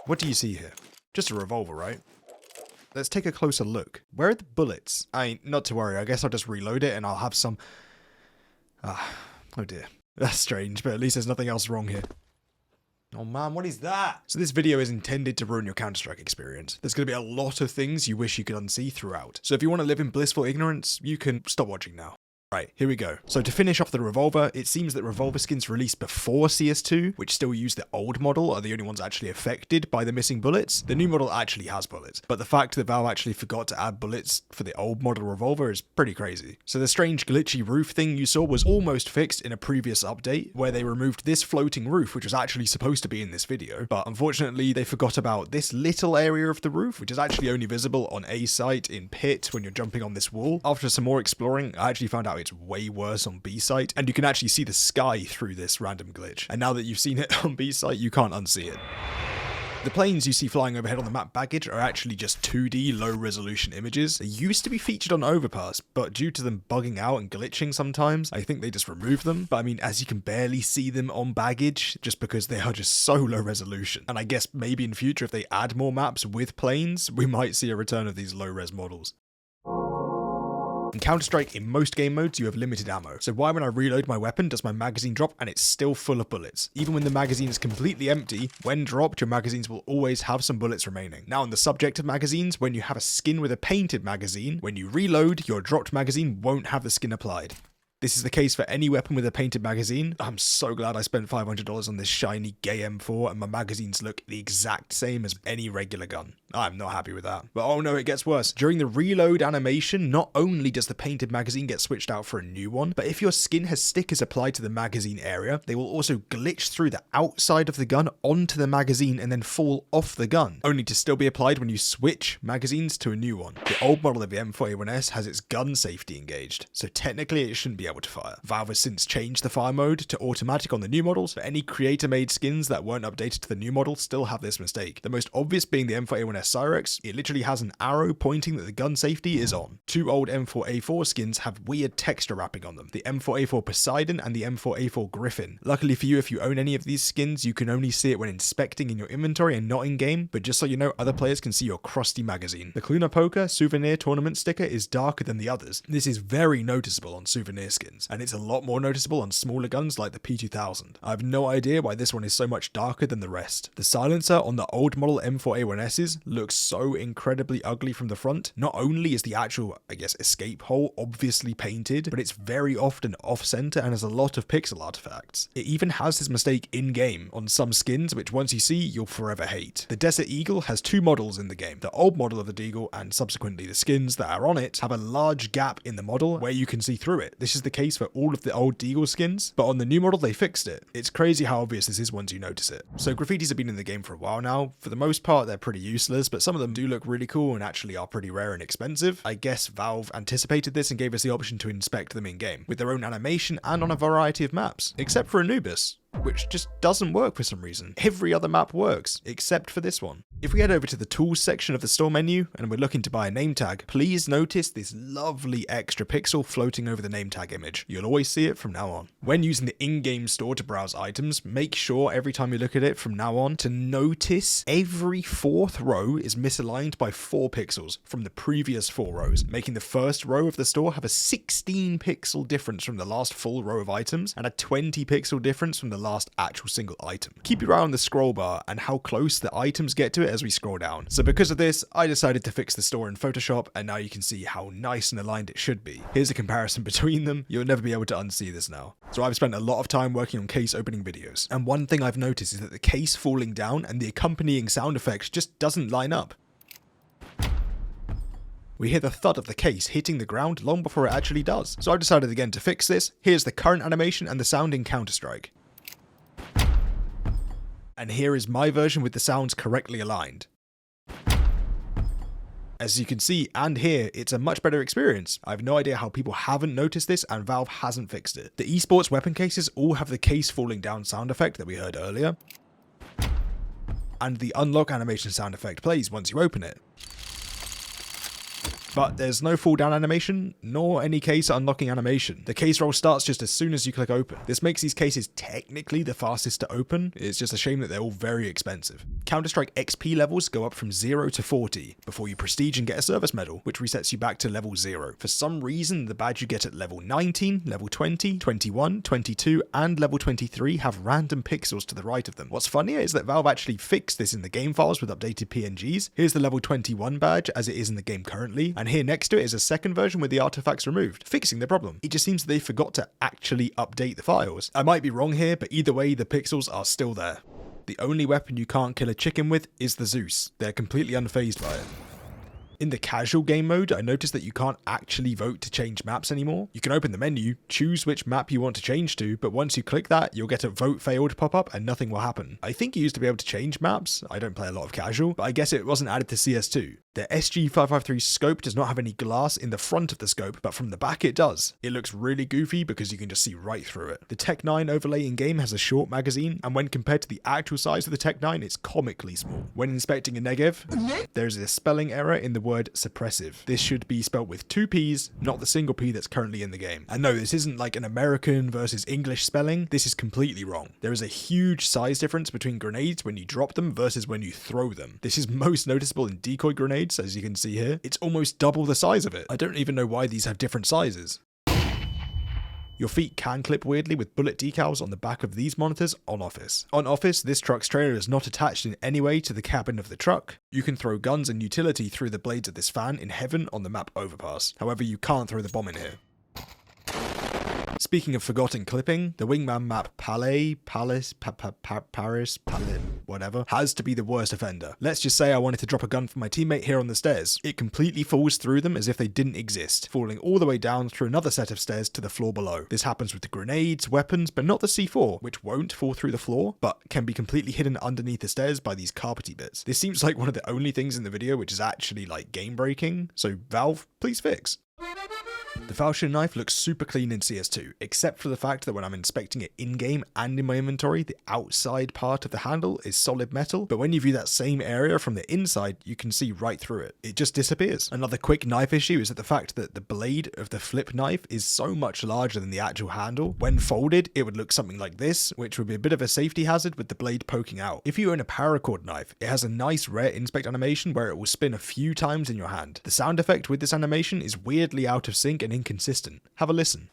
What do you see here? Just a revolver, right? Let's take a closer look. Where are the bullets? Not to worry, I guess I'll just reload it and I'll have some... oh dear. That's strange, but at least there's nothing else wrong here. Oh man, what is that? So this video is intended to ruin your Counter-Strike experience. There's going to be a lot of things you wish you could unsee throughout. So if you want to live in blissful ignorance, you can stop watching now. Right, here we go. So to finish off the revolver, it seems that revolver skins released before CS2, which still use the old model, are the only ones actually affected by the missing bullets. The new model actually has bullets, but the fact that Valve actually forgot to add bullets for the old model revolver is pretty crazy. So the strange glitchy roof thing you saw was almost fixed in a previous update, where they removed this floating roof, which was actually supposed to be in this video, but unfortunately they forgot about this little area of the roof, which is actually only visible on A site in pit when you're jumping on this wall. After some more exploring, I actually found out it's way worse on B site, and you can actually see the sky through this random glitch. And now that you've seen it on B site, you can't unsee it. The planes you see flying overhead on the map baggage are actually just 2D low resolution images. They used to be featured on Overpass, but due to them bugging out and glitching sometimes, I think they just removed them. But I mean, as you can barely see them on baggage, just because they are just so low resolution. And I guess maybe in future, if they add more maps with planes, we might see a return of these low res models. In Counter-Strike, in most game modes, you have limited ammo. So why when I reload my weapon does my magazine drop and it's still full of bullets? Even when the magazine is completely empty, when dropped, your magazines will always have some bullets remaining. Now on the subject of magazines, when you have a skin with a painted magazine, when you reload, your dropped magazine won't have the skin applied. This is the case for any weapon with a painted magazine. I'm so glad I spent $500 on this shiny gay M4 and my magazines look the exact same as any regular gun. I'm not happy with that. But oh no, it gets worse. During the reload animation, not only does the painted magazine get switched out for a new one, but if your skin has stickers applied to the magazine area, they will also glitch through the outside of the gun onto the magazine and then fall off the gun, only to still be applied when you switch magazines to a new one. The old model of the M4A1S has its gun safety engaged, so technically it shouldn't be able to fire. Valve has since changed the fire mode to automatic on the new models, but any creator-made skins that weren't updated to the new model still have this mistake. The most obvious being the M4A1S Cyrex. It literally has an arrow pointing that the gun safety is on. Two old M4A4 skins have weird texture wrapping on them, the M4A4 Poseidon and the M4A4 Griffin. Luckily for you, if you own any of these skins, you can only see it when inspecting in your inventory and not in game, but just so you know, other players can see your crusty magazine. The Cluna Poker souvenir tournament sticker is darker than the others. This is very noticeable on souvenir skins, and it's a lot more noticeable on smaller guns like the P2000. I have no idea why this one is so much darker than the rest. The silencer on the old model M4A1Ss looks so incredibly ugly from the front. Not only is the actual, I guess, escape hole obviously painted, but it's very often off-center and has a lot of pixel artifacts. It even has this mistake in-game on some skins, which once you see, you'll forever hate. The Desert Eagle has two models in the game. The old model of the Deagle and subsequently the skins that are on it have a large gap in the model where you can see through it. This is the case for all of the old Deagle skins, but on the new model they fixed it. It's crazy how obvious this is once you notice it. So graffitis have been in the game for a while now. For the most part, they're pretty useless, but some of them do look really cool and actually are pretty rare and expensive. I guess Valve anticipated this and gave us the option to inspect them in game, with their own animation and on a variety of maps, except for Anubis, which just doesn't work for some reason. Every other map works, except for this one. If we head over to the tools section of the store menu and we're looking to buy a name tag, please notice this lovely extra pixel floating over the name tag image. You'll always see it from now on. When using the in-game store to browse items, make sure every time you look at it from now on to notice every fourth row is misaligned by 4 pixels from the previous 4 rows, making the first row of the store have a 16 pixel difference from the last full row of items and a 20 pixel difference from the last actual single item. Keep your eye on the scroll bar and how close the items get to it as we scroll down. So because of this, I decided to fix the store in Photoshop, and now you can see how nice and aligned it should be. Here's a comparison between them. You'll never be able to unsee this now. So I've spent a lot of time working on case opening videos, and one thing I've noticed is that the case falling down and the accompanying sound effects just doesn't line up. We hear the thud of the case hitting the ground long before it actually does. So I decided again to fix this. Here's the current animation and the sound in Counter-Strike. And here is my version with the sounds correctly aligned. As you can see and hear, it's a much better experience. I have no idea how people haven't noticed this and Valve hasn't fixed it. The esports weapon cases all have the case falling down sound effect that we heard earlier. And the unlock animation sound effect plays once you open it. But there's no fall down animation, nor any case unlocking animation. The case roll starts just as soon as you click open. This makes these cases technically the fastest to open. It's just a shame that they're all very expensive. Counter-Strike XP levels go up from 0 to 40 before you prestige and get a service medal, which resets you back to level 0. For some reason, the badge you get at level 19, level 20, 21, 22, and level 23 have random pixels to the right of them. What's funnier is that Valve actually fixed this in the game files with updated PNGs. Here's the level 21 badge as it is in the game currently, and here next to it is a second version with the artifacts removed, fixing the problem. It just seems they forgot to actually update the files. I might be wrong here, but either way, the pixels are still there. The only weapon you can't kill a chicken with is the Zeus. They're completely unfazed by it. In the casual game mode, I noticed that you can't actually vote to change maps anymore. You can open the menu, choose which map you want to change to, but once you click that, you'll get a vote failed pop up and nothing will happen. I think you used to be able to change maps. I don't play a lot of casual, but I guess it wasn't added to CS2. The SG553 scope does not have any glass in the front of the scope, but from the back it does. It looks really goofy because you can just see right through it. The Tech 9 overlay in-game has a short magazine, and when compared to the actual size of the Tech 9, it's comically small. When inspecting a Negev, there's a spelling error in the word suppressive. This should be spelled with 2 P's, not the single P that's currently in the game. And no, this isn't like an American versus English spelling. This is completely wrong. There is a huge size difference between grenades when you drop them versus when you throw them. This is most noticeable in decoy grenades, as you can see here. It's almost double the size of it. I don't even know why these have different sizes. Your feet can clip weirdly with bullet decals on the back of these monitors on Office. On Office, this truck's trailer is not attached in any way to the cabin of the truck. You can throw guns and utility through the blades of this fan in heaven on the map Overpass. However, you can't throw the bomb in here. Speaking of forgotten clipping, the wingman map Paris, whatever, has to be the worst offender. Let's just say I wanted to drop a gun for my teammate here on the stairs. It completely falls through them as if they didn't exist, falling all the way down through another set of stairs to the floor below. This happens with the grenades, weapons, but not the C4, which won't fall through the floor, but can be completely hidden underneath the stairs by these carpety bits. This seems like one of the only things in the video which is actually like game breaking, so Valve, please fix. The falchion knife looks super clean in CS2, except for the fact that when I'm inspecting it in-game and in my inventory, the outside part of the handle is solid metal, but when you view that same area from the inside, you can see right through it. It just disappears. Another quick knife issue is that the fact that the blade of the flip knife is so much larger than the actual handle. When folded, it would look something like this, which would be a bit of a safety hazard with the blade poking out. If you own a paracord knife, it has a nice rare inspect animation where it will spin a few times in your hand. The sound effect with this animation is weirdly out of sync and inconsistent. Have a listen.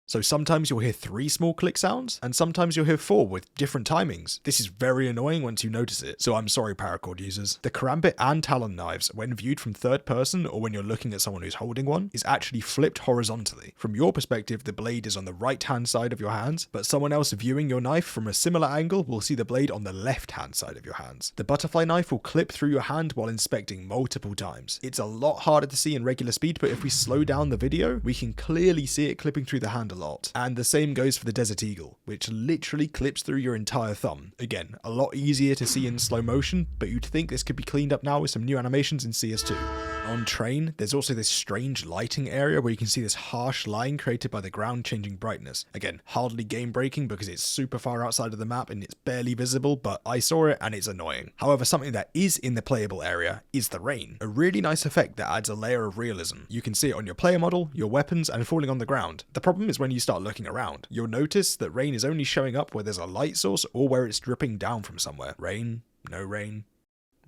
So sometimes you'll hear 3 small click sounds, and sometimes you'll hear 4 with different timings. This is very annoying once you notice it, so I'm sorry paracord users. The karambit and talon knives, when viewed from third person or when you're looking at someone who's holding one, is actually flipped horizontally. From your perspective, the blade is on the right hand side of your hands, but someone else viewing your knife from a similar angle will see the blade on the left hand side of your hands. The butterfly knife will clip through your hand while inspecting multiple times. It's a lot harder to see in regular speed, but if we slow down the video, we can clearly see it clipping through the hand a lot. And the same goes for the Desert Eagle, which literally clips through your entire thumb. Again, a lot easier to see in slow motion, but you'd think this could be cleaned up now with some new animations in CS2. On Train, there's also this strange lighting area where you can see this harsh line created by the ground changing brightness. Again, hardly game breaking because it's super far outside of the map and it's barely visible, but I saw it and it's annoying. However, something that is in the playable area is the rain. A really nice effect that adds a layer of realism. You can see it on your player model, your weapons, and falling on the ground. The problem is when you start looking around, you'll notice that rain is only showing up where there's a light source or where it's dripping down from somewhere. Rain, no rain,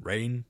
rain,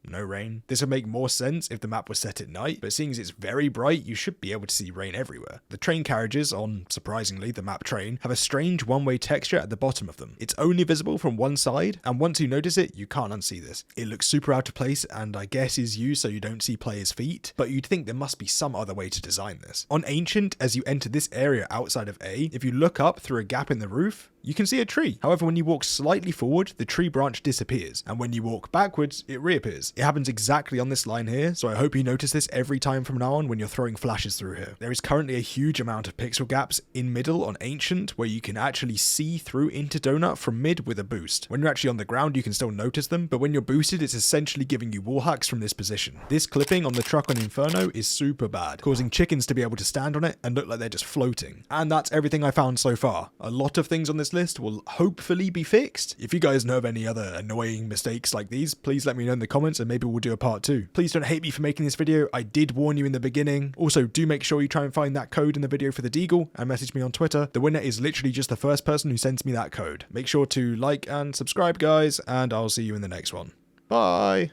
no rain. This would make more sense if the map was set at night, but seeing as it's very bright, you should be able to see rain everywhere. The train carriages on, surprisingly, the map Train, have a strange one-way texture at the bottom of them. It's only visible from one side, and once you notice it, you can't unsee this. It looks super out of place, and I guess is used so you don't see players' feet, but you'd think there must be some other way to design this. On Ancient, as you enter this area outside of A, if you look up through a gap in the roof, you can see a tree. However, when you walk slightly forward, the tree branch disappears, and when you walk backwards, it reappears. It happens exactly on this line here, so I hope you notice this every time from now on when you're throwing flashes through here. There is currently a huge amount of pixel gaps in middle on Ancient, where you can actually see through into Donut from mid with a boost. When you're actually on the ground, you can still notice them, but when you're boosted, it's essentially giving you wall hacks from this position. This clipping on the truck on Inferno is super bad, causing chickens to be able to stand on it and look like they're just floating. And that's everything I found so far. A lot of things on this this list will hopefully be fixed. If you guys know of any other annoying mistakes like these, please let me know in the comments and maybe we'll do a part 2. Please don't hate me for making this video. I did warn you in the beginning. Also, do make sure you try and find that code in the video for the Deagle and message me on Twitter. The winner is literally just the first person who sends me that code. Make sure to like and subscribe, guys, and I'll see you in the next one. Bye!